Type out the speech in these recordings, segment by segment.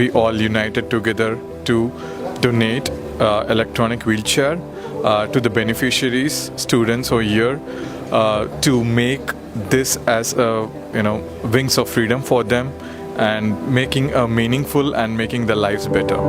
we all united together to donate electronic wheelchair to the beneficiaries, students over here, to make this as a wings of freedom for them and making a meaningful and making their lives better.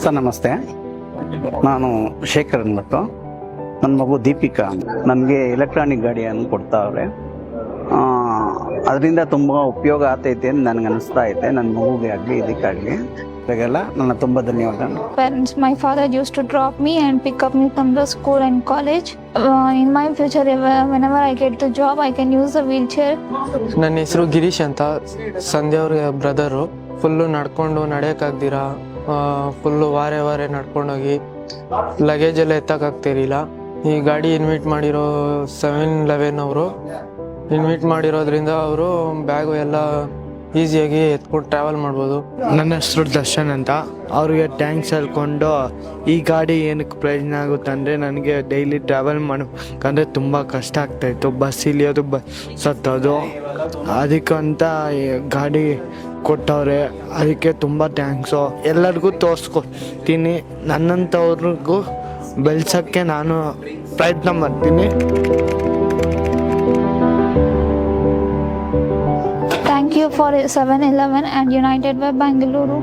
Sir ನಮಸ್ತೆ, ನಾನು ಶೇಖರ್ ಅಂದ್ಬಿಟ್ಟು. ನನ್ನ ಮಗು ದೀಪಿಕಾ ನನಗೆ electronic ಗಾಡಿಯನ್ನು ಕೊಡ್ತಾವ್ರೆ. ಅದರಿಂದ ತುಂಬ ಉಪಯೋಗ ಆಗ್ತೈತೆ ಅಂತ ನನಗೆ ಅನಿಸ್ತಾ ಐತೆ. ನನ್ನ ಮಗುಗೆ ಆಗಲಿ ಇದಕ್ಕಾಗಲಿ ಇವಾಗೆಲ್ಲ ನನ್ನ ತುಂಬ ಧನ್ಯವಾದ. Parents, my father used to drop me and pick up me from the school and college. In my future, whenever I get the job, I can use the wheelchair. ನನ್ನ ಹೆಸರು ಗಿರೀಶ್ ಅಂತ, ಸಂಧ್ಯಾ ಅವ್ರ ಬ್ರದರು. ಫುಲ್ಲು ನಡ್ಕೊಂಡು ನಡೆಯೋಕ್ಕಾಗ್ದಿರ full ವಾರೆ ನಡ್ಕೊಂಡೋಗಿ luggage ಎಲ್ಲ ಎತ್ತಕ್ಕಾಗ್ತಿರಲಿಲ್ಲ. ಈ ಗಾಡಿ invite ಮಾಡಿರೋ 7-11 ಅವರು ಇನ್ವೈಟ್ ಮಾಡಿರೋದ್ರಿಂದ ಅವರು ಬ್ಯಾಗು ಎಲ್ಲ ಈಸಿಯಾಗಿ ಎತ್ಕೊಂಡು ಟ್ರಾವೆಲ್ ಮಾಡ್ಬೋದು. ನನ್ನ ಹೆಸರು ದರ್ಶನ್ ಅಂತ. ಅವ್ರಿಗೆ ಟ್ಯಾಂಕ್ಸ್ ಹೇಳ್ಕೊಂಡು ಈ ಗಾಡಿ ಏನಕ್ಕೆ ಪ್ರಯೋಜನ ಆಗುತ್ತೆ ಅಂದರೆ, ನನಗೆ ಡೈಲಿ ಟ್ರಾವೆಲ್ ಮಾಡೋಕ್ಕಂದರೆ ತುಂಬ ಕಷ್ಟ ಆಗ್ತಾಯಿತ್ತು. ಬಸ್ ಇಳಿಯೋದು ಸತ್ತೋದು, ಅದಕ್ಕಂತ ಗಾಡಿ ಕೊಟ್ಟವ್ರೆ. ಅದಕ್ಕೆ ತುಂಬ ಥ್ಯಾಂಕ್ಸು. ಎಲ್ಲರಿಗೂ ತೋರಿಸ್ಕೊಡ್ತೀನಿ. ನನ್ನಂಥವ್ರಿಗೂ ಬೆಳ್ಸೋಕ್ಕೆ ನಾನು ಪ್ರಯತ್ನ ಮಾಡ್ತೀನಿ. Thank you for 7-11 and United Way Bangalore.